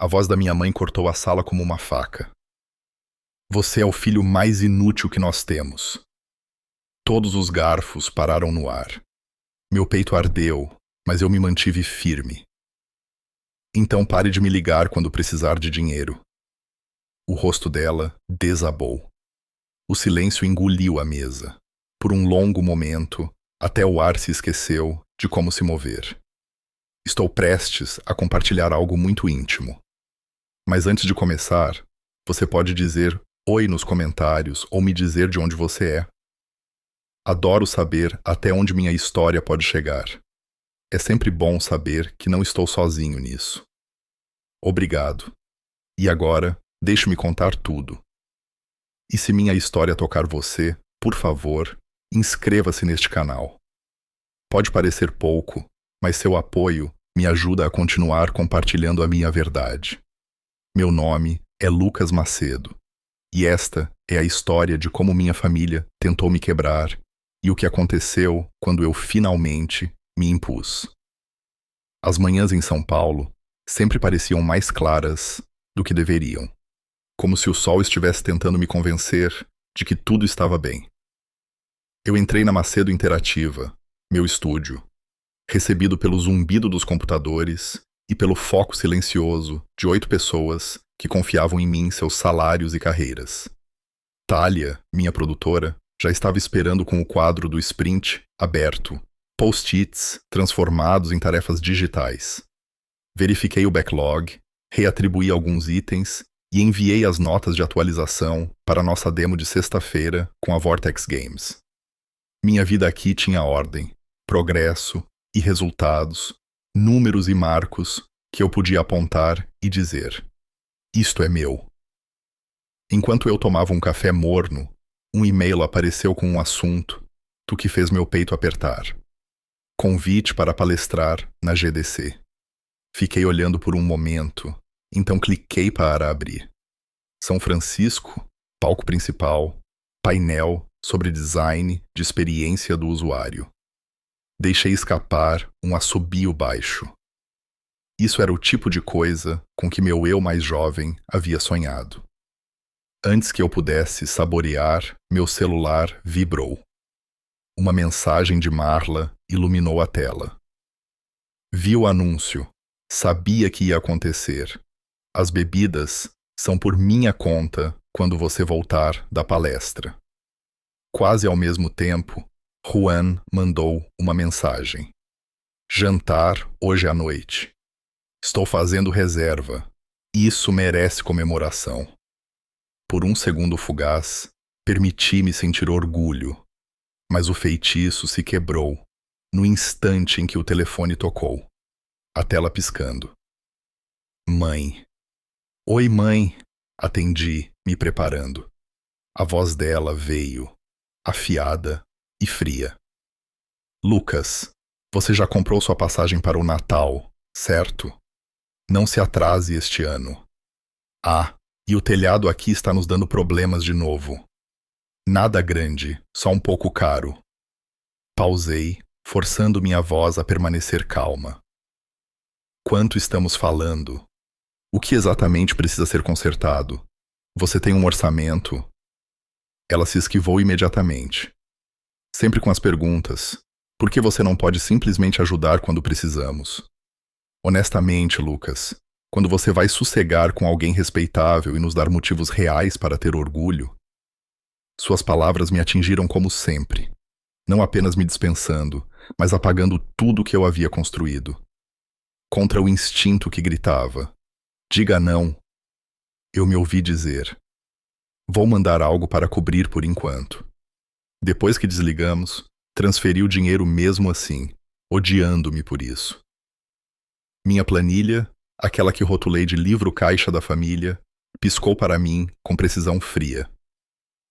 A voz da minha mãe cortou a sala como uma faca. Você é o filho mais inútil que nós temos. Todos os garfos pararam no ar. Meu peito ardeu, mas eu me mantive firme. Então pare de me ligar quando precisar de dinheiro. O rosto dela desabou. O silêncio engoliu a mesa. Por um longo momento, até o ar se esqueceu de como se mover. Estou prestes a compartilhar algo muito íntimo. Mas antes de começar, você pode dizer oi nos comentários ou me dizer de onde você é. Adoro saber até onde minha história pode chegar. É sempre bom saber que não estou sozinho nisso. Obrigado. E agora, deixe-me contar tudo. E se minha história tocar você, por favor, inscreva-se neste canal. Pode parecer pouco, mas seu apoio me ajuda a continuar compartilhando a minha verdade. Meu nome é Lucas Macedo, e esta é a história de como minha família tentou me quebrar e o que aconteceu quando eu finalmente me impus. As manhãs em São Paulo sempre pareciam mais claras do que deveriam, como se o sol estivesse tentando me convencer de que tudo estava bem. Eu entrei na Macedo Interativa, meu estúdio, recebido pelo zumbido dos computadores e pelo foco silencioso de 8 pessoas que confiavam em mim seus salários e carreiras. Thalia, minha produtora, já estava esperando com o quadro do sprint aberto, post-its transformados em tarefas digitais. Verifiquei o backlog, reatribuí alguns itens e enviei as notas de atualização para nossa demo de sexta-feira com a Vortex Games. Minha vida aqui tinha ordem, progresso e resultados, números e marcos que eu podia apontar e dizer: isto é meu. Enquanto eu tomava um café morno, um e-mail apareceu com um assunto do que fez meu peito apertar. Convite para palestrar na GDC. Fiquei olhando por um momento, então cliquei para abrir. São Francisco, palco principal, painel sobre design de experiência do usuário. Deixei escapar um assobio baixo. Isso era o tipo de coisa com que meu eu mais jovem havia sonhado. Antes que eu pudesse saborear, meu celular vibrou. Uma mensagem de Marla iluminou a tela. Vi o anúncio. Sabia que ia acontecer. As bebidas são por minha conta quando você voltar da palestra. Quase ao mesmo tempo, Juan mandou uma mensagem. Jantar hoje à noite. Estou fazendo reserva. Isso merece comemoração. Por um segundo fugaz, permiti-me sentir orgulho, mas o feitiço se quebrou no instante em que o telefone tocou, a tela piscando. Mãe. Oi, mãe, atendi, me preparando. A voz dela veio, afiada e fria. Lucas, você já comprou sua passagem para o Natal, certo? Não se atrase este ano. Ah, e o telhado aqui está nos dando problemas de novo. Nada grande, só um pouco caro. Pausei, forçando minha voz a permanecer calma. Quanto estamos falando? O que exatamente precisa ser consertado? Você tem um orçamento? Ela se esquivou imediatamente. Sempre com as perguntas. Por que você não pode simplesmente ajudar quando precisamos? Honestamente, Lucas, quando você vai sossegar com alguém respeitável e nos dar motivos reais para ter orgulho? Suas palavras me atingiram como sempre, não apenas me dispensando, mas apagando tudo que eu havia construído. Contra o instinto que gritava: diga não. Eu me ouvi dizer: vou mandar algo para cobrir por enquanto. Depois que desligamos, transferi o dinheiro mesmo assim, odiando-me por isso. Minha planilha, aquela que rotulei de livro-caixa da família, piscou para mim com precisão fria.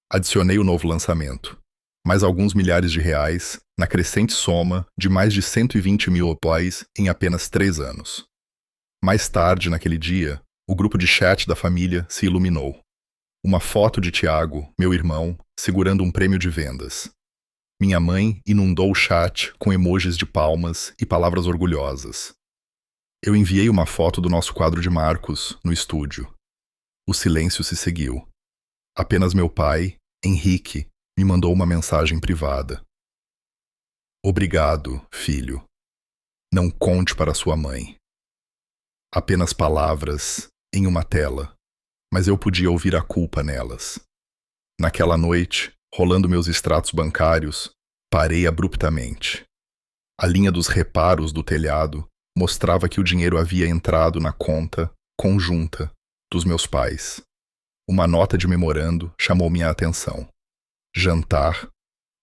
Adicionei o novo lançamento, mais alguns milhares de reais, na crescente soma de mais de 120 mil reais em apenas 3 anos. Mais tarde, naquele dia, o grupo de chat da família se iluminou. Uma foto de Tiago, meu irmão, segurando um prêmio de vendas. Minha mãe inundou o chat com emojis de palmas e palavras orgulhosas. Eu enviei uma foto do nosso quadro de Marcos no estúdio. O silêncio se seguiu. Apenas meu pai, Henrique, me mandou uma mensagem privada. Obrigado, filho. Não conte para sua mãe. Apenas palavras em uma tela, mas eu podia ouvir a culpa nelas. Naquela noite, rolando meus extratos bancários, parei abruptamente. A linha dos reparos do telhado mostrava que o dinheiro havia entrado na conta conjunta dos meus pais. Uma nota de memorando chamou minha atenção. Jantar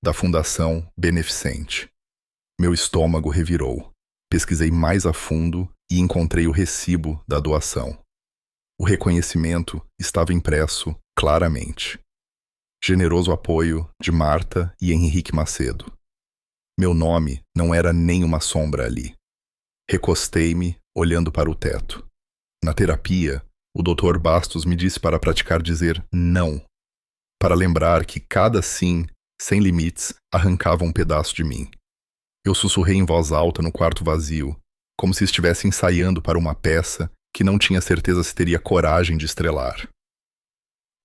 da Fundação Beneficente. Meu estômago revirou. Pesquisei mais a fundo e encontrei o recibo da doação. O reconhecimento estava impresso claramente. Generoso apoio de Marta e Henrique Macedo. Meu nome não era nem uma sombra ali. Recostei-me, olhando para o teto. Na terapia, o Dr. Bastos me disse para praticar dizer não, para lembrar que cada sim, sem limites, arrancava um pedaço de mim. Eu sussurrei em voz alta no quarto vazio, como se estivesse ensaiando para uma peça que não tinha certeza se teria coragem de estrelar.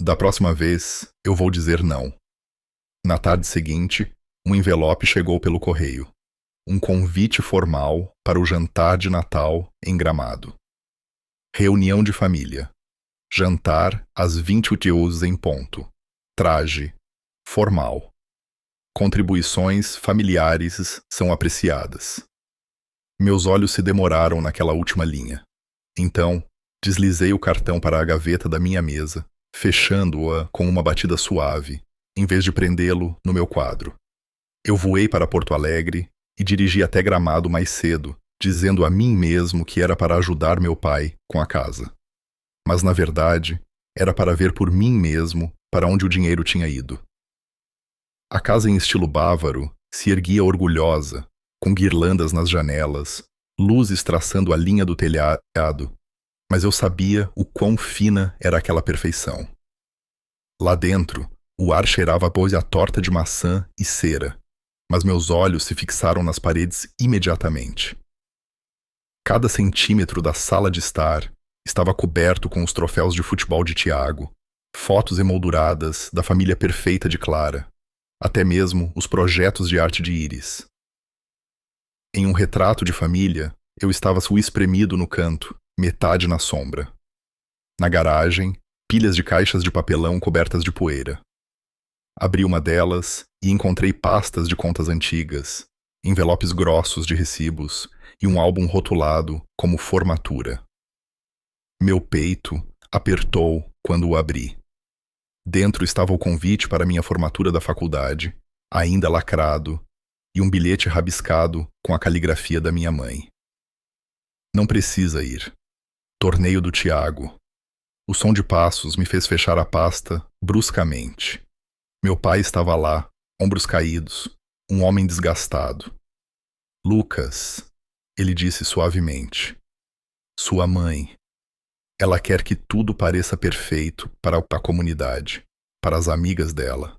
Da próxima vez, eu vou dizer não. Na tarde seguinte, um envelope chegou pelo correio. Um convite formal para o jantar de Natal em Gramado. Reunião de família. Jantar às 20h em ponto. Traje. Formal. Contribuições familiares são apreciadas. Meus olhos se demoraram naquela última linha. Então, deslizei o cartão para a gaveta da minha mesa, fechando-a com uma batida suave, em vez de prendê-lo no meu quadro. Eu voei para Porto Alegre e dirigi até Gramado mais cedo, dizendo a mim mesmo que era para ajudar meu pai com a casa. Mas, na verdade, era para ver por mim mesmo para onde o dinheiro tinha ido. A casa em estilo bávaro se erguia orgulhosa, com guirlandas nas janelas, luzes traçando a linha do telhado, mas eu sabia o quão fina era aquela perfeição. Lá dentro, o ar cheirava a torta de maçã e cera, mas meus olhos se fixaram nas paredes imediatamente. Cada centímetro da sala de estar estava coberto com os troféus de futebol de Tiago, fotos emolduradas da família perfeita de Clara, até mesmo os projetos de arte de Iris. Em um retrato de família, eu estava espremido no canto, metade na sombra. Na garagem, pilhas de caixas de papelão cobertas de poeira. Abri uma delas e encontrei pastas de contas antigas, envelopes grossos de recibos e um álbum rotulado como formatura. Meu peito apertou quando o abri. Dentro estava o convite para minha formatura da faculdade, ainda lacrado, e um bilhete rabiscado com a caligrafia da minha mãe. Não precisa ir. Torneio do Tiago. O som de passos me fez fechar a pasta bruscamente. Meu pai estava lá, ombros caídos, um homem desgastado. Lucas, ele disse suavemente. Sua mãe. Ela quer que tudo pareça perfeito para a comunidade, para as amigas dela.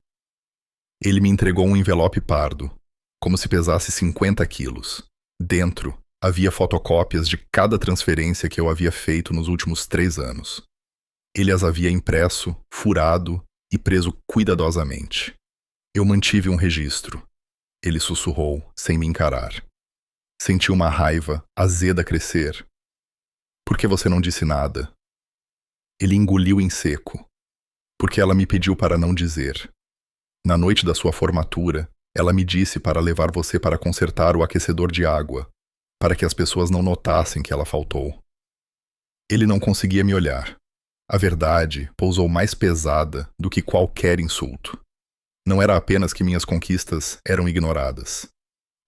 Ele me entregou um envelope pardo, como se pesasse 50 quilos. Dentro, havia fotocópias de cada transferência que eu havia feito nos últimos 3 anos. Ele as havia impresso, furado e preso cuidadosamente. Eu mantive um registro. Ele sussurrou, sem me encarar. Senti uma raiva azeda crescer. Por que você não disse nada? Ele engoliu em seco. Porque ela me pediu para não dizer. Na noite da sua formatura, ela me disse para levar você para consertar o aquecedor de água, para que as pessoas não notassem que ela faltou. Ele não conseguia me olhar. A verdade pousou mais pesada do que qualquer insulto. Não era apenas que minhas conquistas eram ignoradas.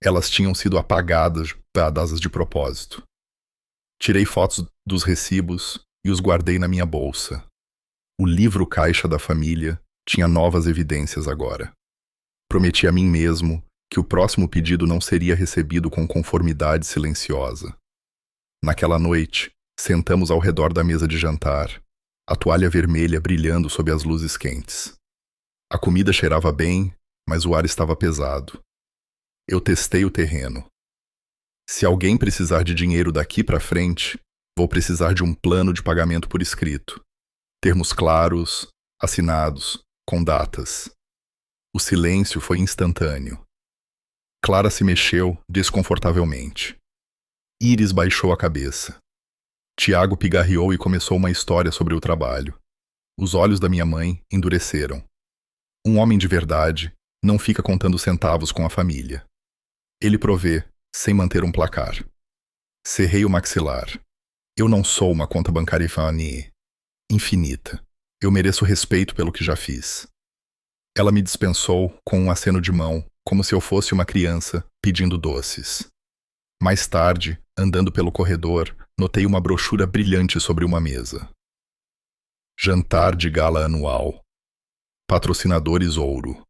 Elas tinham sido apagadas de propósito. Tirei fotos dos recibos e os guardei na minha bolsa. O livro caixa da família tinha novas evidências agora. Prometi a mim mesmo que o próximo pedido não seria recebido com conformidade silenciosa. Naquela noite, sentamos ao redor da mesa de jantar, a toalha vermelha brilhando sob as luzes quentes. A comida cheirava bem, mas o ar estava pesado. Eu testei o terreno. Se alguém precisar de dinheiro daqui para frente, vou precisar de um plano de pagamento por escrito. Termos claros, assinados, com datas. O silêncio foi instantâneo. Clara se mexeu desconfortavelmente. Iris baixou a cabeça. Tiago pigarreou e começou uma história sobre o trabalho. Os olhos da minha mãe endureceram. Um homem de verdade não fica contando centavos com a família. Ele provê, sem manter um placar. Cerrei o maxilar. Eu não sou uma conta bancária infinita. Eu mereço respeito pelo que já fiz. Ela me dispensou com um aceno de mão, como se eu fosse uma criança pedindo doces. Mais tarde, andando pelo corredor, notei uma brochura brilhante sobre uma mesa. Jantar de gala anual. Patrocinadores Ouro.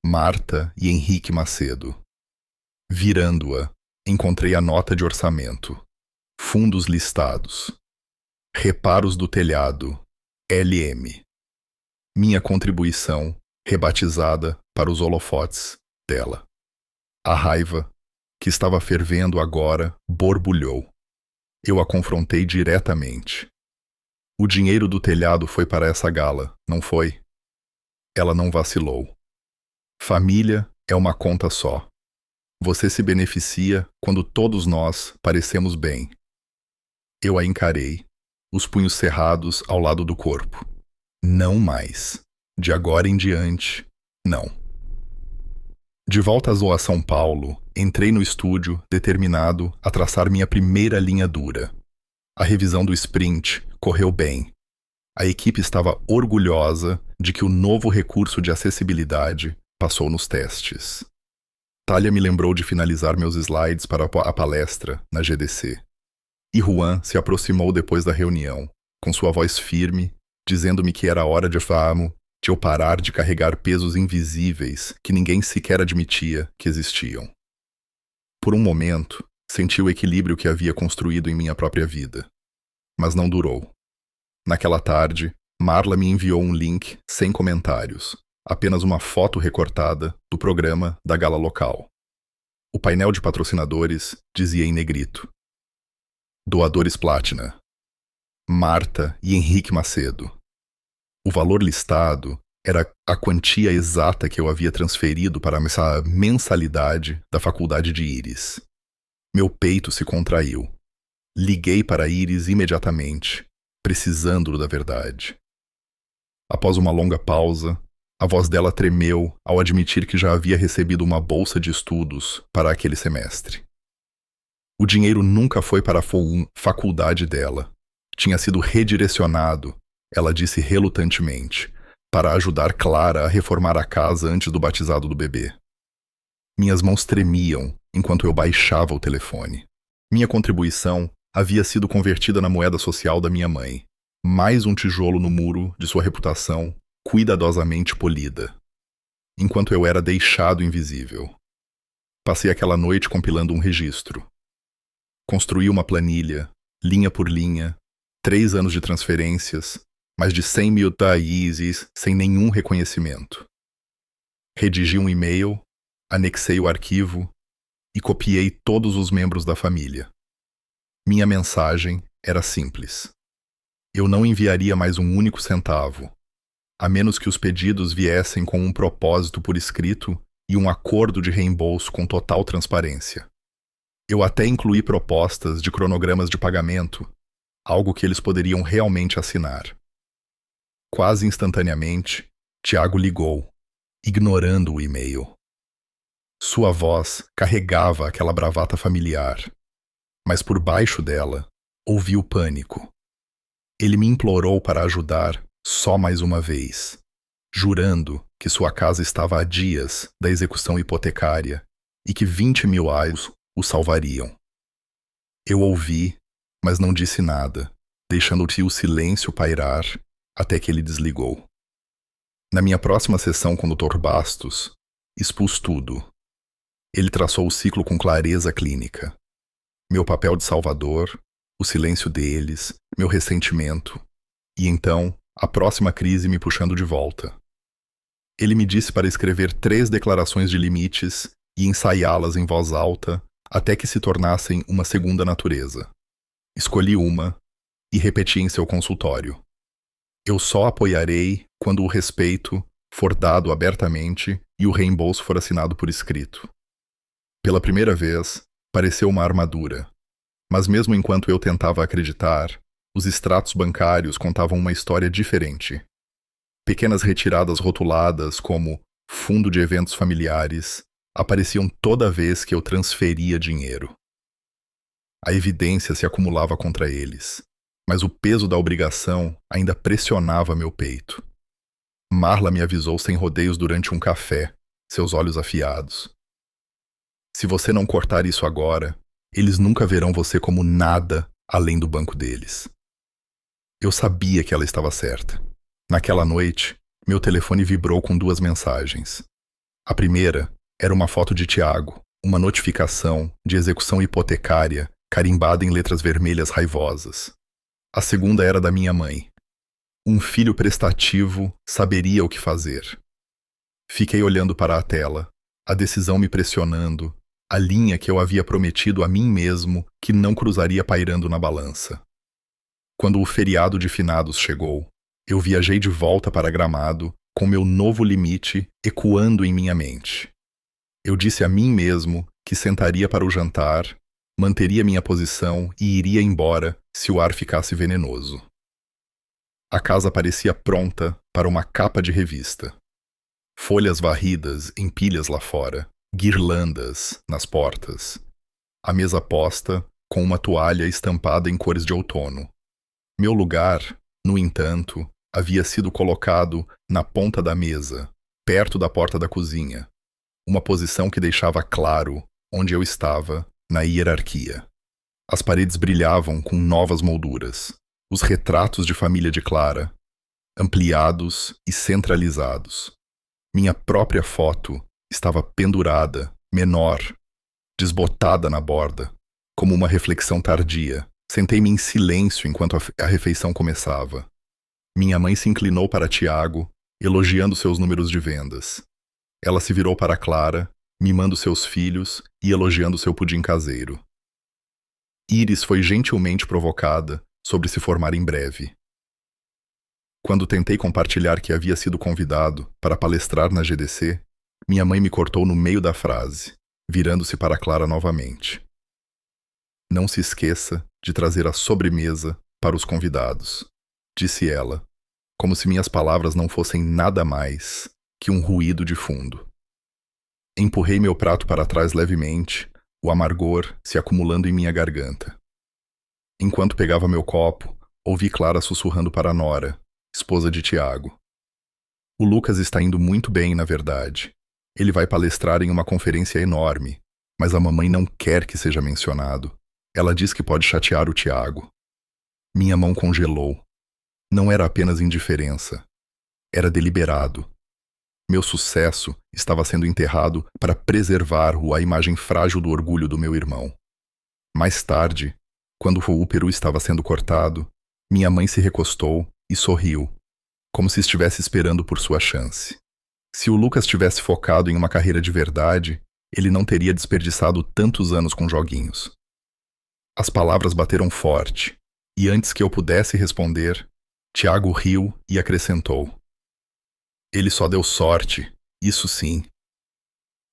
Marta e Henrique Macedo. Virando-a, encontrei a nota de orçamento. Fundos listados. Reparos do telhado. LM. Minha contribuição, rebatizada para os holofotes dela. A raiva, que estava fervendo agora, borbulhou. Eu a confrontei diretamente. O dinheiro do telhado foi para essa gala, não foi? Ela não vacilou. Família é uma conta só. Você se beneficia quando todos nós parecemos bem. Eu a encarei, os punhos cerrados ao lado do corpo. Não mais. De agora em diante, não. De volta a São Paulo, entrei no estúdio determinado a traçar minha primeira linha dura. A revisão do sprint correu bem. A equipe estava orgulhosa de que o novo recurso de acessibilidade passou nos testes. Thalia me lembrou de finalizar meus slides para a palestra na GDC. E Juan se aproximou depois da reunião, com sua voz firme, dizendo-me que era hora de eu parar de carregar pesos invisíveis que ninguém sequer admitia que existiam. Por um momento, senti o equilíbrio que havia construído em minha própria vida. Mas não durou. Naquela tarde, Marla me enviou um link sem comentários, apenas uma foto recortada do programa da gala local. O painel de patrocinadores dizia em negrito: Doadores Platina. Marta e Henrique Macedo. O valor listado era a quantia exata que eu havia transferido para essa mensalidade da faculdade de Iris. Meu peito se contraiu. Liguei para Iris imediatamente, precisando da verdade. Após uma longa pausa, a voz dela tremeu ao admitir que já havia recebido uma bolsa de estudos para aquele semestre. O dinheiro nunca foi para a faculdade dela. Tinha sido redirecionado, ela disse relutantemente, para ajudar Clara a reformar a casa antes do batizado do bebê. Minhas mãos tremiam enquanto eu baixava o telefone. Minha contribuição havia sido convertida na moeda social da minha mãe. Mais um tijolo no muro de sua reputação, cuidadosamente polida. Enquanto eu era deixado invisível. Passei aquela noite compilando um registro. Construí uma planilha, linha por linha, 3 anos de transferências, mais de 100 mil países sem nenhum reconhecimento. Redigi um e-mail, anexei o arquivo e copiei todos os membros da família. Minha mensagem era simples. Eu não enviaria mais um único centavo, a menos que os pedidos viessem com um propósito por escrito e um acordo de reembolso com total transparência. Eu até incluí propostas de cronogramas de pagamento, algo que eles poderiam realmente assinar. Quase instantaneamente, Tiago ligou, ignorando o e-mail. Sua voz carregava aquela bravata familiar, mas por baixo dela, ouvi o pânico. Ele me implorou para ajudar só mais uma vez, jurando que sua casa estava há dias da execução hipotecária e que 20 mil reais o salvariam. Eu ouvi, mas não disse nada, deixando-se o silêncio pairar até que ele desligou. Na minha próxima sessão com o Dr. Bastos, expus tudo. Ele traçou o ciclo com clareza clínica. Meu papel de salvador, o silêncio deles, meu ressentimento, e então a próxima crise me puxando de volta. Ele me disse para escrever 3 declarações de limites e ensaiá-las em voz alta até que se tornassem uma segunda natureza. Escolhi uma e repeti em seu consultório. Eu só apoiarei quando o respeito for dado abertamente e o reembolso for assinado por escrito. Pela primeira vez, pareceu uma armadura, mas mesmo enquanto eu tentava acreditar, os extratos bancários contavam uma história diferente. Pequenas retiradas rotuladas como fundo de eventos familiares apareciam toda vez que eu transferia dinheiro. A evidência se acumulava contra eles, mas o peso da obrigação ainda pressionava meu peito. Marla me avisou sem rodeios durante um café, seus olhos afiados. Se você não cortar isso agora, eles nunca verão você como nada além do banco deles. Eu sabia que ela estava certa. Naquela noite, meu telefone vibrou com 2 mensagens. A primeira era uma foto de Tiago, uma notificação de execução hipotecária carimbada em letras vermelhas raivosas. A segunda era da minha mãe. Um filho prestativo saberia o que fazer. Fiquei olhando para a tela, a decisão me pressionando, a linha que eu havia prometido a mim mesmo que não cruzaria pairando na balança. Quando o feriado de finados chegou, eu viajei de volta para Gramado com meu novo limite ecoando em minha mente. Eu disse a mim mesmo que sentaria para o jantar, manteria minha posição e iria embora se o ar ficasse venenoso. A casa parecia pronta para uma capa de revista. Folhas varridas em pilhas lá fora, guirlandas nas portas. A mesa posta com uma toalha estampada em cores de outono. Meu lugar, no entanto, havia sido colocado na ponta da mesa, perto da porta da cozinha, uma posição que deixava claro onde eu estava na hierarquia. As paredes brilhavam com novas molduras, os retratos de família de Clara, ampliados e centralizados. Minha própria foto estava pendurada, menor, desbotada na borda, como uma reflexão tardia. Sentei-me em silêncio enquanto a refeição começava. Minha mãe se inclinou para Tiago, elogiando seus números de vendas. Ela se virou para Clara, mimando seus filhos e elogiando seu pudim caseiro. Iris foi gentilmente provocada sobre se formar em breve. Quando tentei compartilhar que havia sido convidado para palestrar na GDC, minha mãe me cortou no meio da frase, virando-se para Clara novamente. Não se esqueça de trazer a sobremesa para os convidados, disse ela, como se minhas palavras não fossem nada mais que um ruído de fundo. Empurrei meu prato para trás levemente, o amargor se acumulando em minha garganta. Enquanto pegava meu copo, ouvi Clara sussurrando para Nora, esposa de Tiago. O Lucas está indo muito bem, na verdade. Ele vai palestrar em uma conferência enorme, mas a mamãe não quer que seja mencionado. Ela diz que pode chatear o Tiago. Minha mão congelou. Não era apenas indiferença. Era deliberado. Meu sucesso estava sendo enterrado para preservar a imagem frágil do orgulho do meu irmão. Mais tarde, quando o útero estava sendo cortado, minha mãe se recostou e sorriu, como se estivesse esperando por sua chance. Se o Lucas tivesse focado em uma carreira de verdade, ele não teria desperdiçado tantos anos com joguinhos. As palavras bateram forte, e antes que eu pudesse responder, Tiago riu e acrescentou. Ele só deu sorte, isso sim.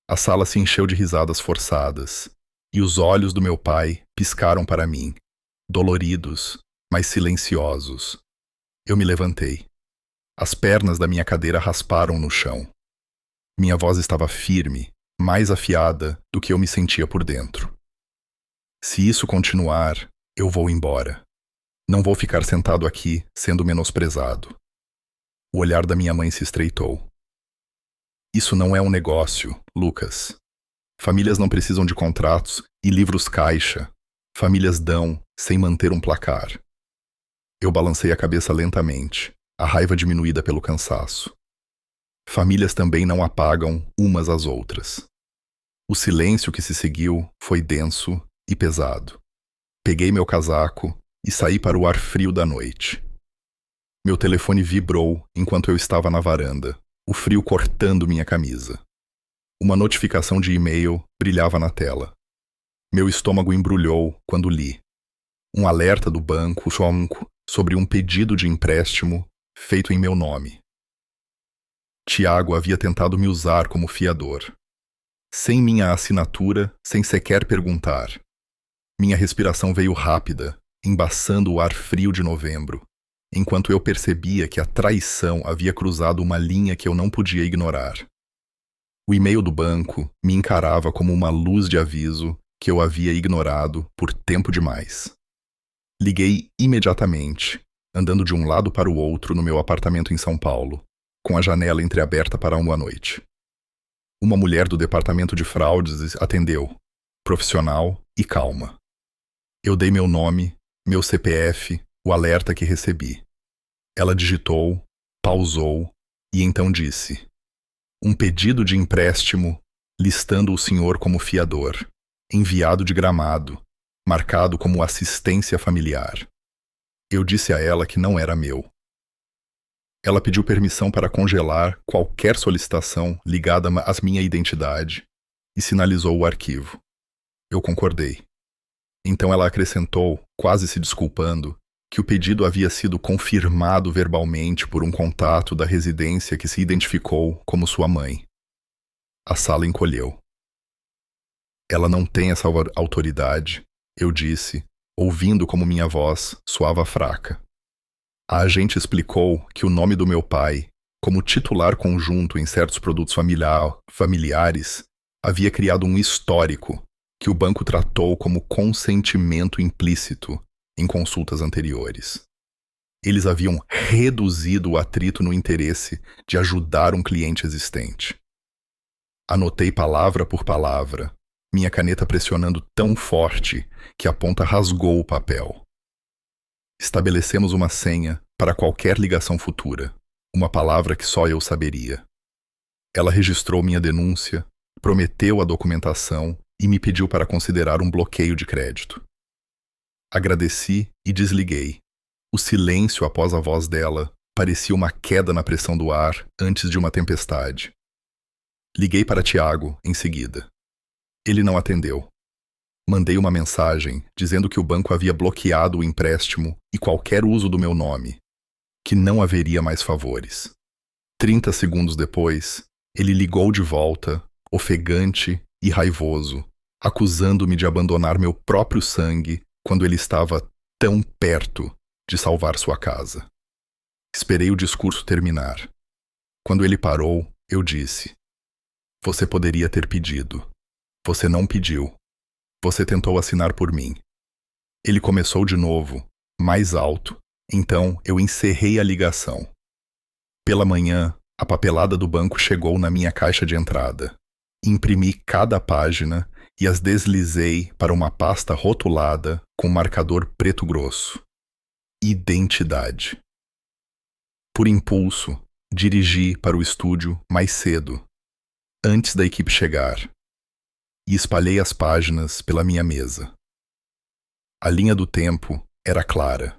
A sala se encheu de risadas forçadas, e os olhos do meu pai piscaram para mim, doloridos, mas silenciosos. Eu me levantei. As pernas da minha cadeira rasparam no chão. Minha voz estava firme, mais afiada do que eu me sentia por dentro. Se isso continuar, eu vou embora. Não vou ficar sentado aqui, sendo menosprezado. O olhar da minha mãe se estreitou. Isso não é um negócio, Lucas. Famílias não precisam de contratos e livros caixa. Famílias dão sem manter um placar. Eu balancei a cabeça lentamente, a raiva diminuída pelo cansaço. Famílias também não apagam umas às outras. O silêncio que se seguiu foi denso e pesado. Peguei meu casaco e saí para o ar frio da noite. Meu telefone vibrou enquanto eu estava na varanda, o frio cortando minha camisa. Uma notificação de e-mail brilhava na tela. Meu estômago embrulhou quando li um alerta do banco sobre um pedido de empréstimo feito em meu nome. Tiago havia tentado me usar como fiador. Sem minha assinatura, sem sequer perguntar. Minha respiração veio rápida, embaçando o ar frio de novembro, enquanto eu percebia que a traição havia cruzado uma linha que eu não podia ignorar. O e-mail do banco me encarava como uma luz de aviso que eu havia ignorado por tempo demais. Liguei imediatamente, andando de um lado para o outro no meu apartamento em São Paulo, com a janela entreaberta para uma noite. Uma mulher do departamento de fraudes atendeu, profissional e calma. Eu dei meu nome, meu CPF, o alerta que recebi. Ela digitou, pausou e então disse: um pedido de empréstimo listando o senhor como fiador, enviado de Gramado, marcado como assistência familiar. Eu disse a ela que não era meu. Ela pediu permissão para congelar qualquer solicitação ligada à minha identidade e sinalizou o arquivo. Eu concordei. Então ela acrescentou, quase se desculpando, que o pedido havia sido confirmado verbalmente por um contato da residência que se identificou como sua mãe. A sala encolheu. Ela não tem essa autoridade, eu disse, ouvindo como minha voz soava fraca. A agente explicou que o nome do meu pai, como titular conjunto em certos produtos familiares, havia criado um histórico que o banco tratou como consentimento implícito em consultas anteriores. Eles haviam reduzido o atrito no interesse de ajudar um cliente existente. Anotei palavra por palavra, minha caneta pressionando tão forte que a ponta rasgou o papel. Estabelecemos uma senha para qualquer ligação futura, uma palavra que só eu saberia. Ela registrou minha denúncia, prometeu a documentação e me pediu para considerar um bloqueio de crédito. Agradeci e desliguei. O silêncio após a voz dela parecia uma queda na pressão do ar antes de uma tempestade. Liguei para Tiago em seguida. Ele não atendeu. Mandei uma mensagem dizendo que o banco havia bloqueado o empréstimo e qualquer uso do meu nome, que não haveria mais favores. 30 segundos depois, ele ligou de volta, ofegante e raivoso, acusando-me de abandonar meu próprio sangue quando ele estava tão perto de salvar sua casa. Esperei o discurso terminar. Quando ele parou, eu disse: você poderia ter pedido. Você não pediu. Você tentou assinar por mim. Ele começou de novo, mais alto. Então eu encerrei a ligação. Pela manhã, a papelada do banco chegou na minha caixa de entrada. Imprimi cada página e as deslizei para uma pasta rotulada com marcador preto grosso. Identidade. Por impulso, dirigi para o estúdio mais cedo, antes da equipe chegar, e espalhei as páginas pela minha mesa. A linha do tempo era clara.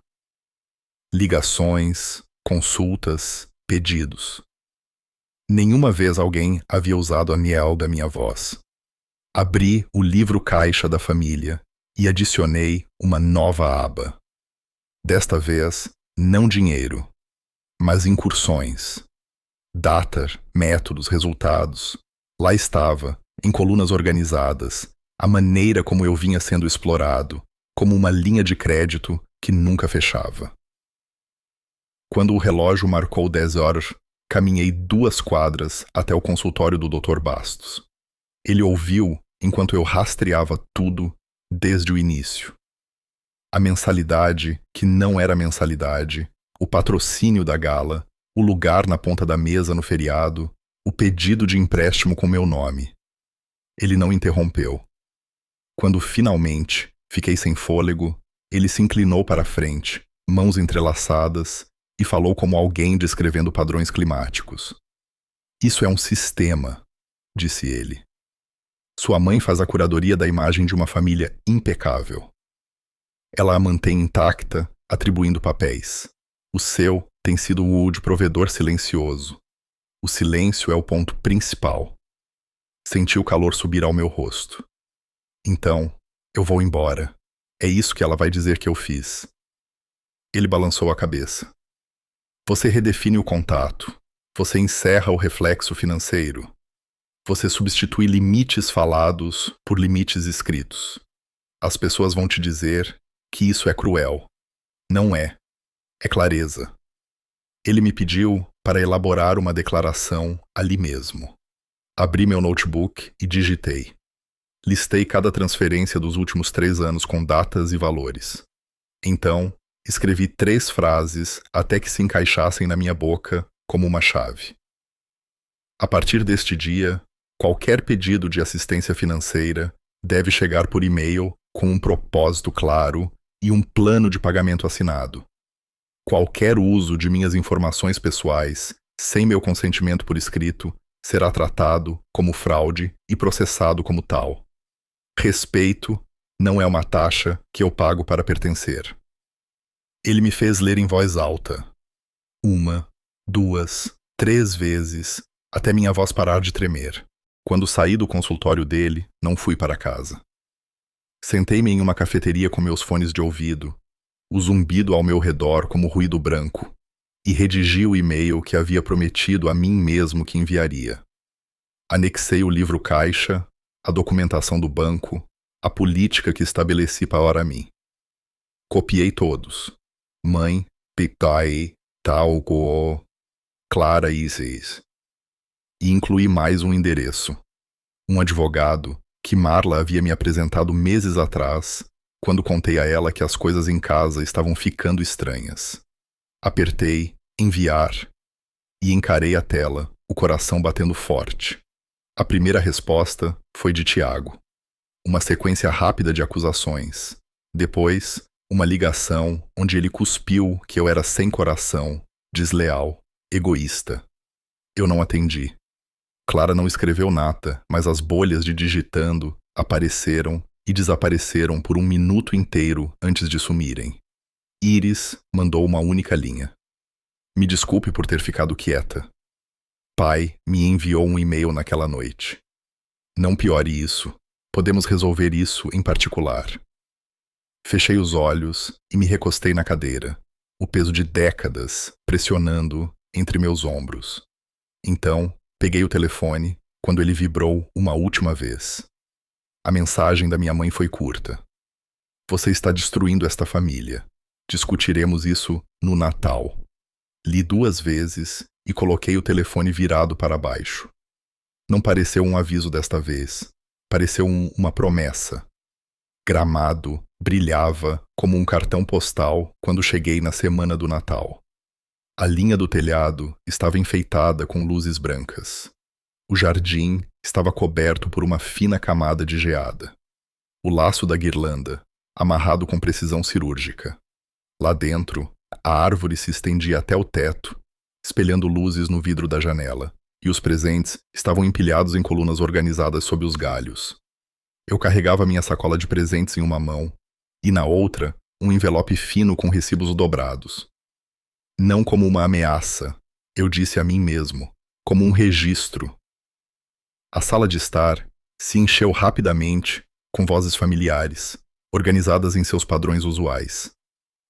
Ligações, consultas, pedidos. Nenhuma vez alguém havia usado a miel da minha voz. Abri o livro-caixa da família e adicionei uma nova aba. Desta vez, não dinheiro, mas incursões. Data, métodos, resultados. Lá estava, em colunas organizadas, a maneira como eu vinha sendo explorado, como uma linha de crédito que nunca fechava. Quando o relógio marcou 10 horas, caminhei 2 quadras até o consultório do Dr. Bastos. Ele ouviu enquanto eu rastreava tudo desde o início. A mensalidade, que não era mensalidade, o patrocínio da gala, o lugar na ponta da mesa no feriado, o pedido de empréstimo com meu nome. Ele não interrompeu. Quando finalmente fiquei sem fôlego, ele se inclinou para a frente, mãos entrelaçadas, e falou como alguém descrevendo padrões climáticos. Isso é um sistema, disse ele. Sua mãe faz a curadoria da imagem de uma família impecável. Ela a mantém intacta, atribuindo papéis. O seu tem sido o de provedor silencioso. O silêncio é o ponto principal. Senti o calor subir ao meu rosto. Então, Eu vou embora. É isso que ela vai dizer que eu fiz. Ele balançou a cabeça. Você redefine o contato. Você encerra o reflexo financeiro. Você substitui limites falados por limites escritos. As pessoas vão te dizer que isso é cruel. Não é. É clareza. Ele me pediu para elaborar uma declaração ali mesmo. Abri meu notebook e digitei. Listei cada transferência dos últimos 3 anos com datas e valores. Então, escrevi 3 frases até que se encaixassem na minha boca como uma chave. A partir deste dia, qualquer pedido de assistência financeira deve chegar por e-mail com um propósito claro e um plano de pagamento assinado. Qualquer uso de minhas informações pessoais, sem meu consentimento por escrito, será tratado como fraude e processado como tal. Respeito não é uma taxa que eu pago para pertencer. Ele me fez ler em voz alta. 1, 2, 3 vezes, até minha voz parar de tremer. Quando saí do consultório dele, não fui para casa. Sentei-me em uma cafeteria com meus fones de ouvido, o zumbido ao meu redor como ruído branco, e redigi o e-mail que havia prometido a mim mesmo que enviaria. Anexei o livro caixa, a documentação do banco, a política que estabeleci para mim. Copiei todos. Mãe, Pitai, Talgo, Clara Isis. E incluí mais um endereço. Um advogado que Marla havia me apresentado meses atrás, quando contei a ela que as coisas em casa estavam ficando estranhas. Apertei enviar e encarei a tela, o coração batendo forte. A primeira resposta foi de Tiago. Uma sequência rápida de acusações. Depois, uma ligação onde ele cuspiu que eu era sem coração, desleal, egoísta. Eu não atendi. Clara não escreveu nada, mas as bolhas de digitando apareceram e desapareceram por 1 minuto inteiro antes de sumirem. Iris mandou uma única linha. Me desculpe por ter ficado quieta. Pai me enviou um e-mail naquela noite. Não piore isso. Podemos resolver isso em particular. Fechei os olhos e me recostei na cadeira, o peso de décadas pressionando entre meus ombros. Então, peguei o telefone quando ele vibrou uma última vez. A mensagem da minha mãe foi curta. Você está destruindo esta família. Discutiremos isso no Natal. Li 2 vezes e coloquei o telefone virado para baixo. Não pareceu um aviso desta vez. Pareceu uma promessa. Gramado brilhava como um cartão postal quando cheguei na semana do Natal. A linha do telhado estava enfeitada com luzes brancas. O jardim estava coberto por uma fina camada de geada. O laço da guirlanda, amarrado com precisão cirúrgica. Lá dentro, a árvore se estendia até o teto, espelhando luzes no vidro da janela, e os presentes estavam empilhados em colunas organizadas sob os galhos. Eu carregava minha sacola de presentes em uma mão, e na outra, um envelope fino com recibos dobrados. Não como uma ameaça, eu disse a mim mesmo, como um registro. A sala de estar se encheu rapidamente com vozes familiares, organizadas em seus padrões usuais.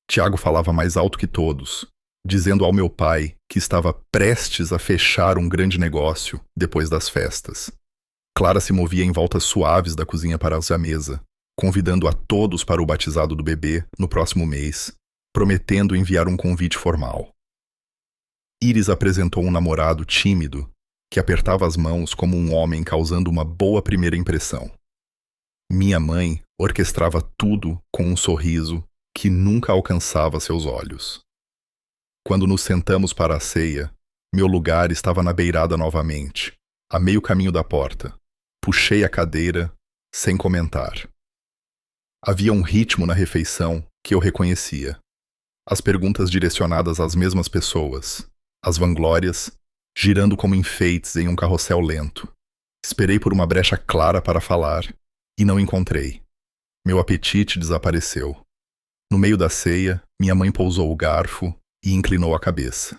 Tiago falava mais alto que todos, dizendo ao meu pai que estava prestes a fechar um grande negócio depois das festas. Clara se movia em voltas suaves da cozinha para a mesa, convidando a todos para o batizado do bebê no próximo mês, prometendo enviar um convite formal. Iris apresentou um namorado tímido que apertava as mãos como um homem causando uma boa primeira impressão. Minha mãe orquestrava tudo com um sorriso que nunca alcançava seus olhos. Quando nos sentamos para a ceia, meu lugar estava na beirada novamente, a meio caminho da porta. Puxei a cadeira, sem comentar. Havia um ritmo na refeição que eu reconhecia. As perguntas direcionadas às mesmas pessoas, as vanglórias, girando como enfeites em um carrossel lento. Esperei por uma brecha clara para falar, e não encontrei. Meu apetite desapareceu. No meio da ceia, minha mãe pousou o garfo e inclinou a cabeça.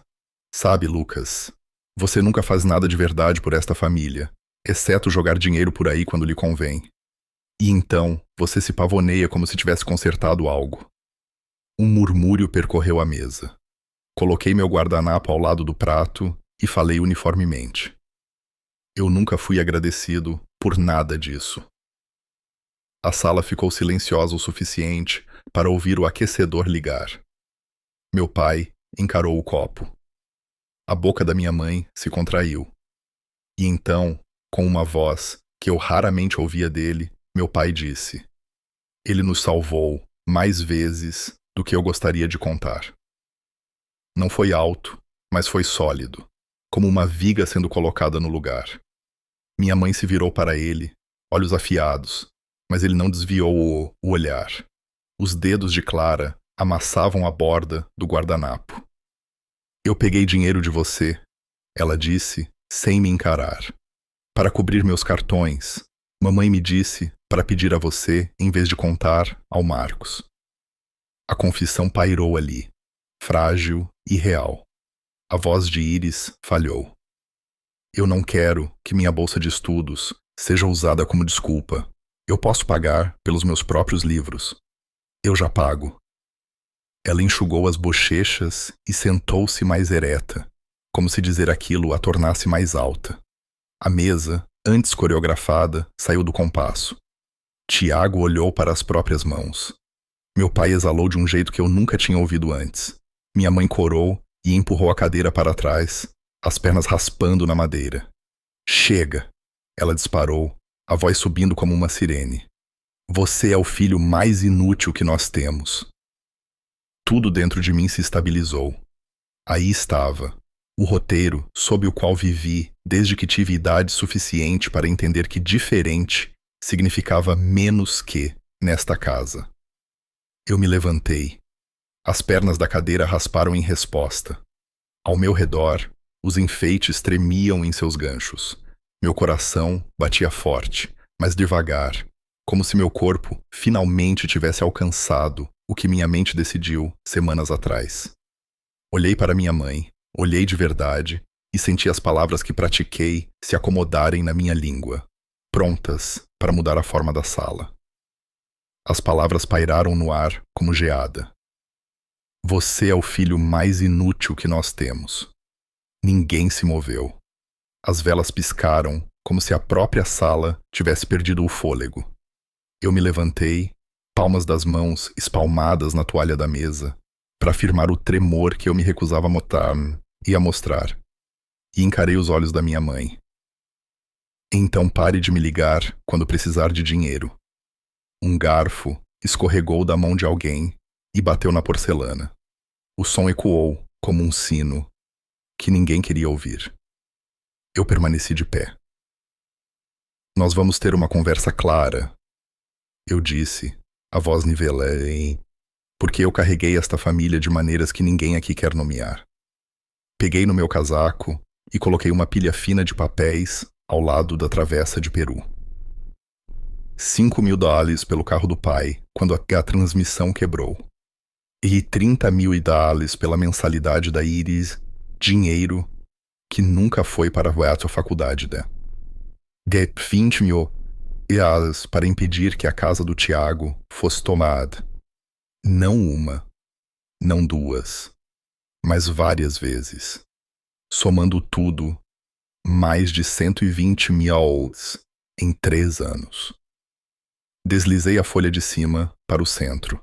Sabe, Lucas, você nunca faz nada de verdade por esta família, exceto jogar dinheiro por aí quando lhe convém. E então você se pavoneia como se tivesse consertado algo. Um murmúrio percorreu a mesa. Coloquei meu guardanapo ao lado do prato e falei uniformemente. Eu nunca fui agradecido por nada disso. A sala ficou silenciosa o suficiente para ouvir o aquecedor ligar. Meu pai encarou o copo. A boca da minha mãe se contraiu. E então, com uma voz que eu raramente ouvia dele, meu pai disse: Ele nos salvou mais vezes do que eu gostaria de contar. Não foi alto, mas foi sólido, como uma viga sendo colocada no lugar. Minha mãe se virou para ele, olhos afiados, mas ele não desviou o olhar. Os dedos de Clara amassavam a borda do guardanapo. Eu peguei dinheiro de você, ela disse, sem me encarar. Para cobrir meus cartões, mamãe me disse para pedir a você em vez de contar ao Marcos. A confissão pairou ali, frágil e real. A voz de Iris falhou. Eu não quero que minha bolsa de estudos seja usada como desculpa. Eu posso pagar pelos meus próprios livros. Eu já pago. Ela enxugou as bochechas e sentou-se mais ereta, como se dizer aquilo a tornasse mais alta. A mesa, antes coreografada, saiu do compasso. Tiago olhou para as próprias mãos. Meu pai exalou de um jeito que eu nunca tinha ouvido antes. Minha mãe corou e empurrou a cadeira para trás, as pernas raspando na madeira. Chega! Ela disparou, a voz subindo como uma sirene. Você é o filho mais inútil que nós temos. Tudo dentro de mim se estabilizou. Aí estava, o roteiro sob o qual vivi desde que tive idade suficiente para entender que diferente significava menos que nesta casa. Eu me levantei. As pernas da cadeira rasparam em resposta. Ao meu redor, os enfeites tremiam em seus ganchos. Meu coração batia forte, mas devagar, como se meu corpo finalmente tivesse alcançado o que minha mente decidiu semanas atrás. Olhei para minha mãe, olhei de verdade e senti as palavras que pratiquei se acomodarem na minha língua, prontas para mudar a forma da sala. As palavras pairaram no ar como geada. Você é o filho mais inútil que nós temos. Ninguém se moveu. As velas piscaram como se a própria sala tivesse perdido o fôlego. Eu me levantei, palmas das mãos espalmadas na toalha da mesa, para afirmar o tremor que eu me recusava a mostrar, e encarei os olhos da minha mãe. Então pare de me ligar quando precisar de dinheiro. Um garfo escorregou da mão de alguém e bateu na porcelana. O som ecoou como um sino que ninguém queria ouvir. Eu permaneci de pé. Nós vamos ter uma conversa clara, eu disse, a voz nivelei, porque eu carreguei esta família de maneiras que ninguém aqui quer nomear. Peguei no meu casaco e coloquei uma pilha fina de papéis ao lado da travessa de Peru. $5.000 pelo carro do pai, quando a transmissão quebrou. E $30.000 pela mensalidade da Iris, dinheiro que nunca foi para a faculdade. De $20.000 para impedir que a casa do Tiago fosse tomada. Não uma, não duas, mas várias vezes. Somando tudo, mais de $120.000 em 3 anos. Deslizei a folha de cima para o centro.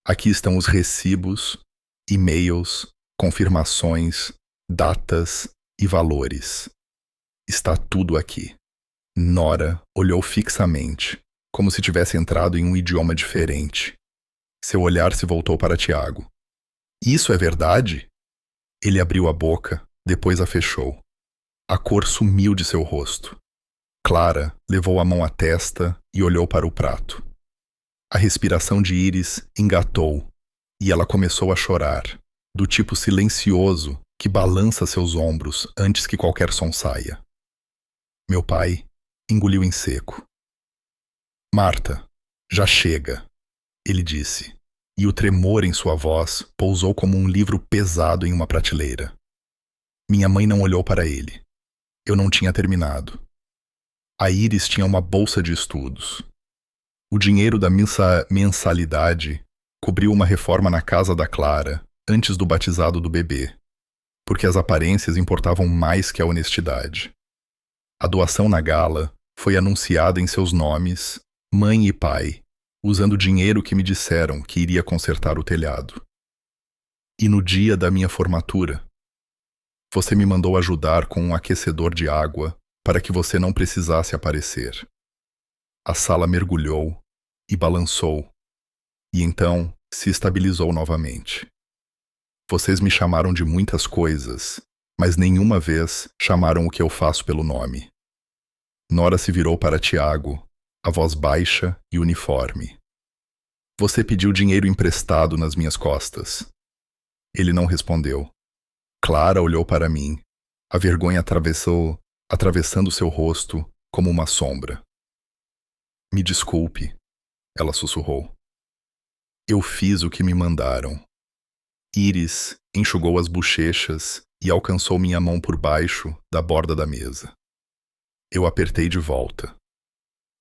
Aqui estão os recibos, e-mails, confirmações, datas e valores. Está tudo aqui. Nora olhou fixamente, como se tivesse entrado em um idioma diferente. Seu olhar se voltou para Tiago. Isso é verdade? Ele abriu a boca, depois a fechou. A cor sumiu de seu rosto. Clara levou a mão à testa e olhou para o prato. A respiração de Iris engatou e ela começou a chorar, do tipo silencioso que balança seus ombros antes que qualquer som saia. Meu pai engoliu em seco. Marta, já chega, ele disse, e o tremor em sua voz pousou como um livro pesado em uma prateleira. Minha mãe não olhou para ele. Eu não tinha terminado. A Iris tinha uma bolsa de estudos. O dinheiro da mensalidade cobriu uma reforma na casa da Clara antes do batizado do bebê, porque as aparências importavam mais que a honestidade. A doação na gala foi anunciada em seus nomes, mãe e pai, usando o dinheiro que me disseram que iria consertar o telhado. E no dia da minha formatura, você me mandou ajudar com um aquecedor de água para que você não precisasse aparecer. A sala mergulhou e balançou, e então se estabilizou novamente. Vocês me chamaram de muitas coisas, mas nenhuma vez chamaram o que eu faço pelo nome. Nora se virou para Tiago, a voz baixa e uniforme. Você pediu dinheiro emprestado nas minhas costas. Ele não respondeu. Clara olhou para mim. A vergonha atravessando seu rosto como uma sombra. Me desculpe, ela sussurrou. Eu fiz o que me mandaram. Iris enxugou as bochechas e alcançou minha mão por baixo da borda da mesa. Eu apertei de volta.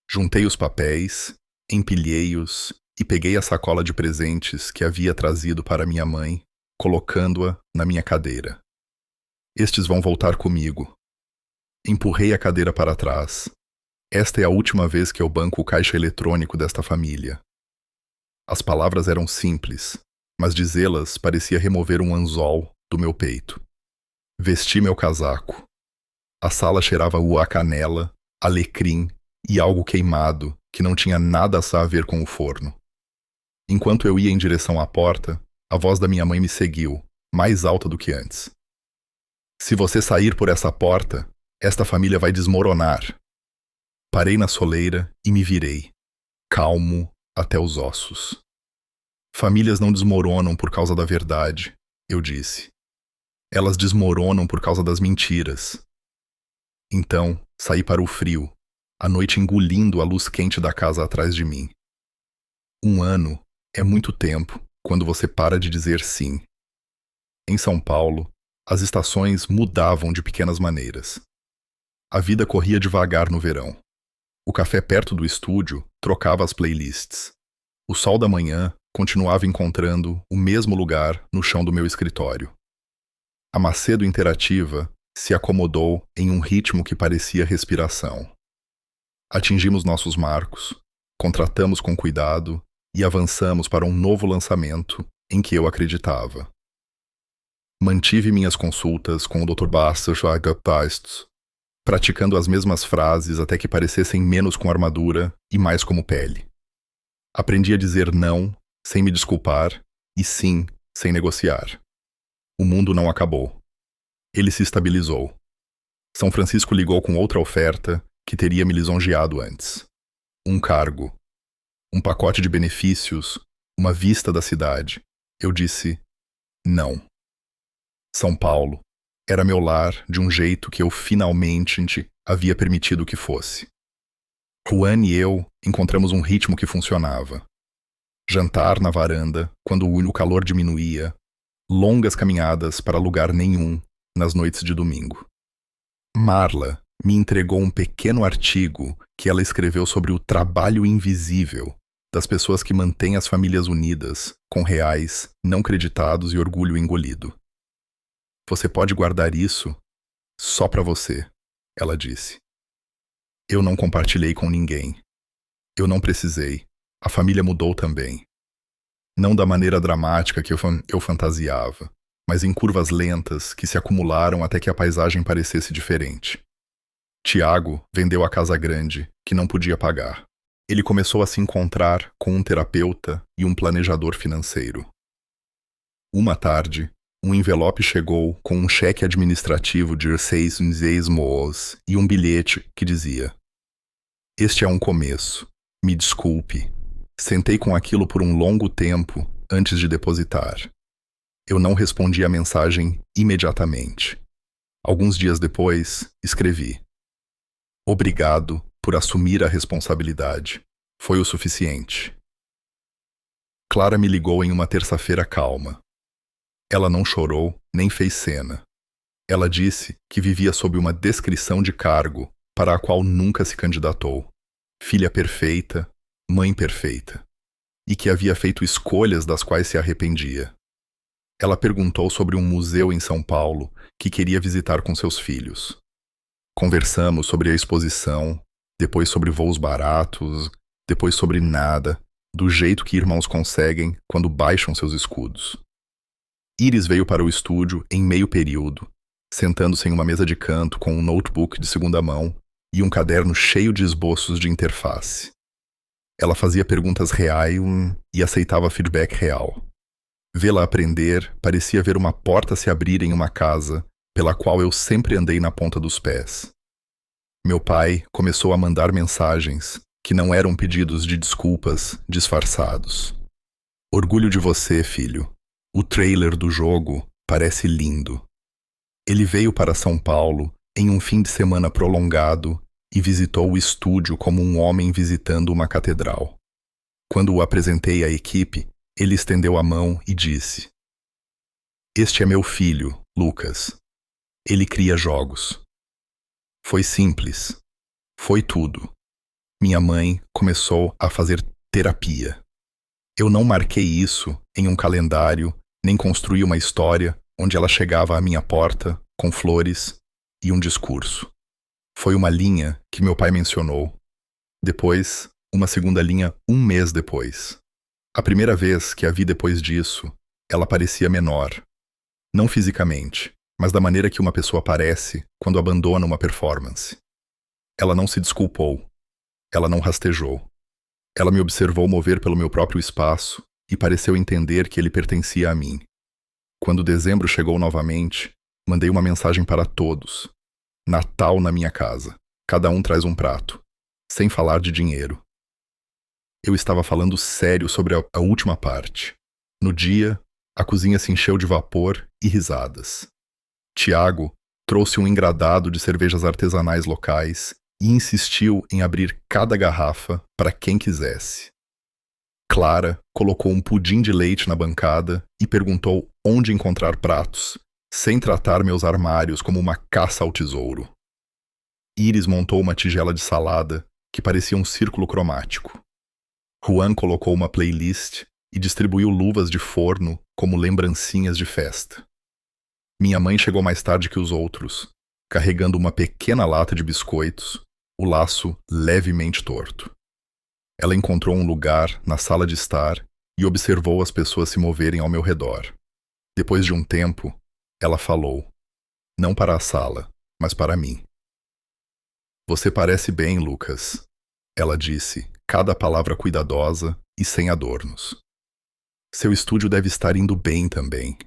Juntei os papéis, empilhei-os e peguei a sacola de presentes que havia trazido para minha mãe, colocando-a na minha cadeira. Estes vão voltar comigo. Empurrei a cadeira para trás. Esta é a última vez que eu banco o caixa eletrônico desta família. As palavras eram simples, mas dizê-las parecia remover um anzol do meu peito. Vesti meu casaco. A sala cheirava a canela, alecrim e algo queimado que não tinha nada a ver com o forno. Enquanto eu ia em direção à porta, a voz da minha mãe me seguiu, mais alta do que antes. Se você sair por essa porta, esta família vai desmoronar. Parei na soleira e me virei, calmo até os ossos. Famílias não desmoronam por causa da verdade, eu disse. Elas desmoronam por causa das mentiras. Então, saí para o frio, a noite engolindo a luz quente da casa atrás de mim. 1 ano é muito tempo quando você para de dizer sim. Em São Paulo, as estações mudavam de pequenas maneiras. A vida corria devagar no verão. O café perto do estúdio trocava as playlists. O sol da manhã continuava encontrando o mesmo lugar no chão do meu escritório. A Macedo Interativa se acomodou em um ritmo que parecia respiração. Atingimos nossos marcos, contratamos com cuidado e avançamos para um novo lançamento em que eu acreditava. Mantive minhas consultas com o Dr. Bastos, praticando as mesmas frases até que parecessem menos com armadura e mais como pele. Aprendi a dizer não sem me desculpar e sim sem negociar. O mundo não acabou. Ele se estabilizou. São Francisco ligou com outra oferta que teria me lisonjeado antes. Um cargo, um pacote de benefícios, uma vista da cidade. Eu disse não. São Paulo era meu lar de um jeito que eu finalmente havia permitido que fosse. Juan e eu encontramos um ritmo que funcionava. Jantar na varanda, quando o calor diminuía, longas caminhadas para lugar nenhum nas noites de domingo. Marla me entregou um pequeno artigo que ela escreveu sobre o trabalho invisível das pessoas que mantêm as famílias unidas, com reais não creditados e orgulho engolido. Você pode guardar isso só para você, ela disse. Eu não compartilhei com ninguém. Eu não precisei. A família mudou também. Não da maneira dramática que eu fantasiava, mas em curvas lentas que se acumularam até que a paisagem parecesse diferente. Tiago vendeu a casa grande, que não podia pagar. Ele começou a se encontrar com um terapeuta e um planejador financeiro. Uma tarde, um envelope chegou com um cheque administrativo de 6 moos e um bilhete que dizia: Este é um começo. Me desculpe. Sentei com aquilo por um longo tempo antes de depositar. Eu não respondi a mensagem imediatamente. Alguns dias depois, escrevi: Obrigado por assumir a responsabilidade. Foi o suficiente. Clara me ligou em uma terça-feira calma. Ela não chorou, nem fez cena. Ela disse que vivia sob uma descrição de cargo para a qual nunca se candidatou. Filha perfeita, mãe perfeita, e que havia feito escolhas das quais se arrependia. Ela perguntou sobre um museu em São Paulo que queria visitar com seus filhos. Conversamos sobre a exposição, depois sobre voos baratos, depois sobre nada, do jeito que irmãos conseguem quando baixam seus escudos. Iris veio para o estúdio em meio período, sentando-se em uma mesa de canto com um notebook de segunda mão e um caderno cheio de esboços de interface. Ela fazia perguntas reais e aceitava feedback real. Vê-la aprender parecia ver uma porta se abrir em uma casa pela qual eu sempre andei na ponta dos pés. Meu pai começou a mandar mensagens que não eram pedidos de desculpas disfarçados. Orgulho de você, filho. O trailer do jogo parece lindo. Ele veio para São Paulo em um fim de semana prolongado e visitou o estúdio como um homem visitando uma catedral. Quando o apresentei à equipe, ele estendeu a mão e disse: "Este é meu filho, Lucas. Ele cria jogos." Foi simples. Foi tudo. Minha mãe começou a fazer terapia. Eu não marquei isso em um calendário, nem construí uma história onde ela chegava à minha porta com flores e um discurso. Foi uma linha que meu pai mencionou. Depois, uma segunda linha um mês depois. A primeira vez que a vi depois disso, ela parecia menor. Não fisicamente, mas da maneira que uma pessoa parece quando abandona uma performance. Ela não se desculpou. Ela não rastejou. Ela me observou mover pelo meu próprio espaço e pareceu entender que ele pertencia a mim. Quando dezembro chegou novamente, mandei uma mensagem para todos. Natal na minha casa. Cada um traz um prato. Sem falar de dinheiro. Eu estava falando sério sobre a última parte. No dia, a cozinha se encheu de vapor e risadas. Tiago trouxe um engradado de cervejas artesanais locais e insistiu em abrir cada garrafa para quem quisesse. Clara colocou um pudim de leite na bancada e perguntou onde encontrar pratos, sem tratar meus armários como uma caça ao tesouro. Iris montou uma tigela de salada que parecia um círculo cromático. Juan colocou uma playlist e distribuiu luvas de forno como lembrancinhas de festa. Minha mãe chegou mais tarde que os outros, carregando uma pequena lata de biscoitos, o laço levemente torto. Ela encontrou um lugar na sala de estar e observou as pessoas se moverem ao meu redor. Depois de um tempo, ela falou, não para a sala, mas para mim. "Você parece bem, Lucas," ela disse, cada palavra cuidadosa e sem adornos. "Seu estúdio deve estar indo bem também."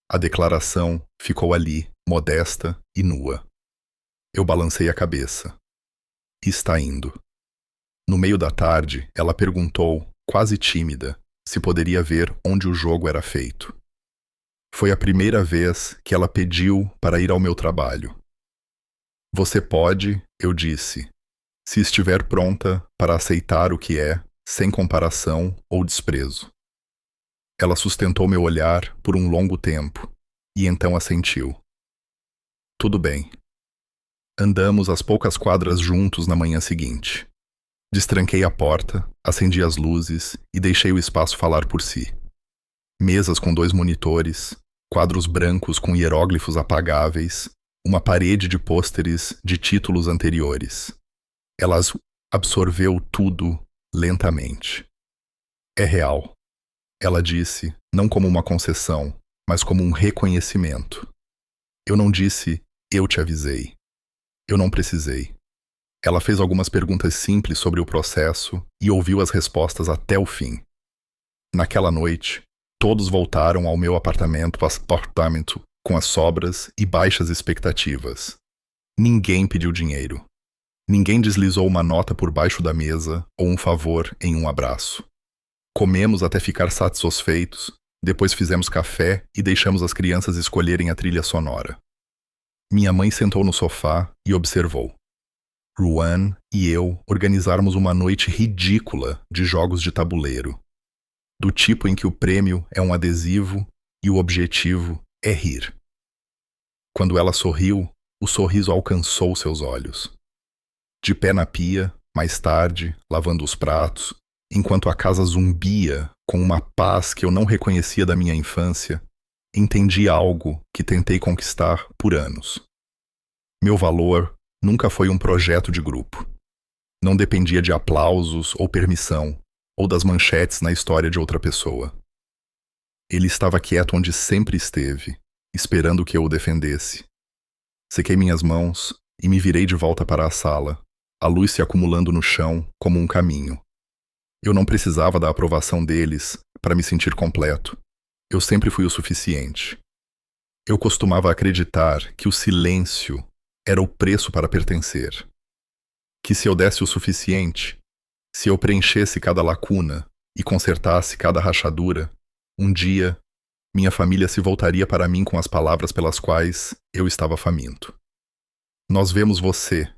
A declaração ficou ali, modesta e nua. Eu balancei a cabeça. "Está indo." No meio da tarde, ela perguntou, quase tímida, se poderia ver onde o jogo era feito. Foi a primeira vez que ela pediu para ir ao meu trabalho. "Você pode," eu disse, "se estiver pronta para aceitar o que é, sem comparação ou desprezo." Ela sustentou meu olhar por um longo tempo, e então assentiu. "Tudo bem." Andamos as poucas quadras juntos na manhã seguinte. Destranquei a porta, acendi as luzes e deixei o espaço falar por si. Mesas com 2 monitores, quadros brancos com hieróglifos apagáveis, uma parede de pôsteres de títulos anteriores. Ela absorveu tudo lentamente. "É real," ela disse, não como uma concessão, mas como um reconhecimento. Eu não disse, "eu te avisei." Eu não precisei. Ela fez algumas perguntas simples sobre o processo e ouviu as respostas até o fim. Naquela noite, todos voltaram ao meu apartamento com as sobras e baixas expectativas. Ninguém pediu dinheiro. Ninguém deslizou uma nota por baixo da mesa ou um favor em um abraço. Comemos até ficar satisfeitos, depois fizemos café e deixamos as crianças escolherem a trilha sonora. Minha mãe sentou no sofá e observou. Juan e eu organizarmos uma noite ridícula de jogos de tabuleiro, do tipo em que o prêmio é um adesivo e o objetivo é rir. Quando ela sorriu, o sorriso alcançou seus olhos. De pé na pia, Mais tarde, lavando os pratos, enquanto a casa zumbia com uma paz que eu não reconhecia da minha infância, entendi algo que tentei conquistar por anos. Meu valor nunca foi um projeto de grupo. Não dependia de aplausos ou permissão, ou das manchetes na história de outra pessoa. Ele estava quieto onde sempre esteve, esperando que eu o defendesse. Sequei minhas mãos e me virei de volta para a sala, a luz se acumulando no chão como um caminho. Eu não precisava da aprovação deles para me sentir completo. Eu sempre fui o suficiente. Eu costumava acreditar que o silêncio era o preço para pertencer. Que se eu desse o suficiente, se eu preenchesse cada lacuna e consertasse cada rachadura, um dia, minha família se voltaria para mim com as palavras pelas quais eu estava faminto. Nós vemos você.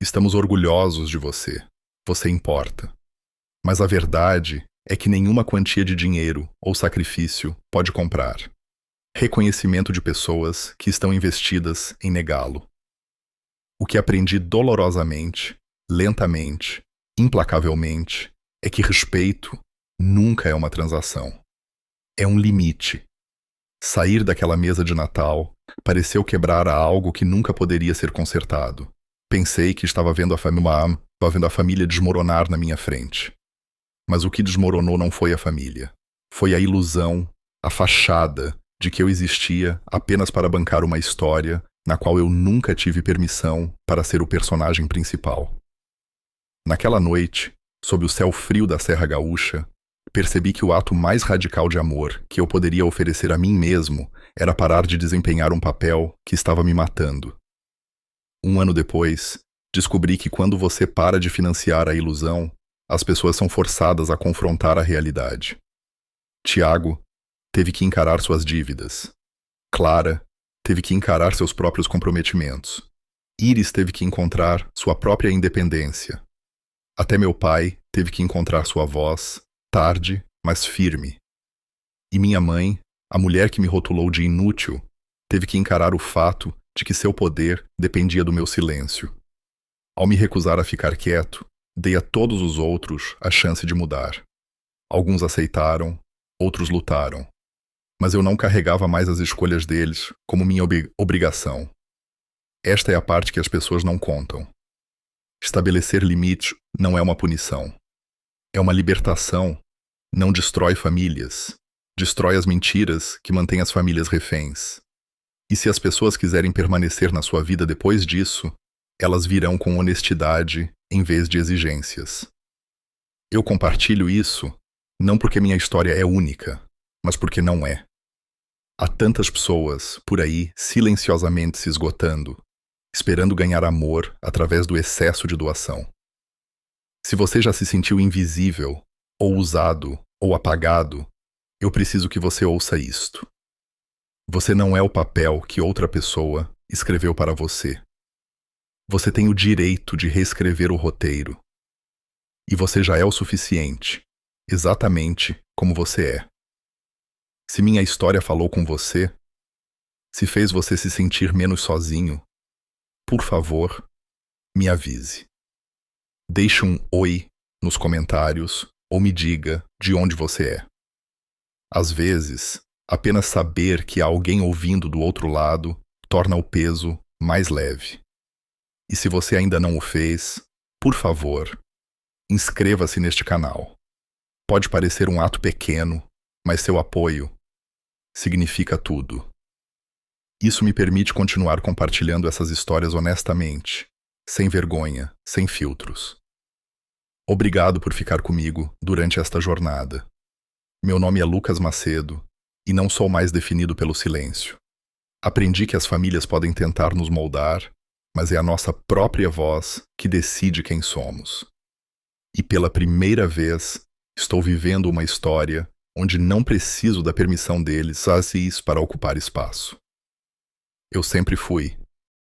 Estamos orgulhosos de você. Você importa. Mas a verdade é que nenhuma quantia de dinheiro ou sacrifício pode comprar reconhecimento de pessoas que estão investidas em negá-lo. O que aprendi dolorosamente, lentamente, implacavelmente, é que respeito nunca é uma transação. É um limite. Sair daquela mesa de Natal pareceu quebrar a algo que nunca poderia ser consertado. Pensei que estava vendo a família desmoronar na minha frente. Mas o que desmoronou não foi a família. Foi a ilusão, a fachada de que eu existia apenas para bancar uma história na qual eu nunca tive permissão para ser o personagem principal. Naquela noite, sob o céu frio da Serra Gaúcha, percebi que o ato mais radical de amor que eu poderia oferecer a mim mesmo era parar de desempenhar um papel que estava me matando. Um ano depois, descobri que quando você para de financiar a ilusão, as pessoas são forçadas a confrontar a realidade. Tiago teve que encarar suas dívidas. Clara teve que encarar seus próprios comprometimentos. Iris teve que encontrar sua própria independência. Até meu pai teve que encontrar sua voz, tarde, mas firme. E minha mãe, a mulher que me rotulou de inútil, teve que encarar o fato de que seu poder dependia do meu silêncio. Ao me recusar a ficar quieto, dei a todos os outros a chance de mudar. Alguns aceitaram, outros lutaram. Mas eu não carregava mais as escolhas deles como minha obrigação. Esta é a parte que as pessoas não contam. Estabelecer limite não é uma punição. É uma libertação. Não destrói famílias. Destrói as mentiras que mantêm as famílias reféns. E se as pessoas quiserem permanecer na sua vida depois disso, elas virão com honestidade em vez de exigências. Eu compartilho isso não porque minha história é única, mas porque não é. Há tantas pessoas por aí silenciosamente se esgotando, esperando ganhar amor através do excesso de doação. Se você já se sentiu invisível, ou usado, ou apagado, eu preciso que você ouça isto. Você não é o papel que outra pessoa escreveu para você. Você tem o direito de reescrever o roteiro. E você já é o suficiente, exatamente como você é. Se minha história falou com você, se fez você se sentir menos sozinho, por favor, me avise. Deixe um oi nos comentários ou me diga de onde você é. Às vezes, apenas saber que há alguém ouvindo do outro lado torna o peso mais leve. E se você ainda não o fez, por favor, inscreva-se neste canal. Pode parecer um ato pequeno, mas seu apoio significa tudo. Isso me permite continuar compartilhando essas histórias honestamente, sem vergonha, sem filtros. Obrigado por ficar comigo durante esta jornada. Meu nome é Lucas Macedo e não sou mais definido pelo silêncio. Aprendi que as famílias podem tentar nos moldar, mas é a nossa própria voz que decide quem somos. E pela primeira vez, estou vivendo uma história onde não preciso da permissão deles para ocupar espaço. Eu sempre fui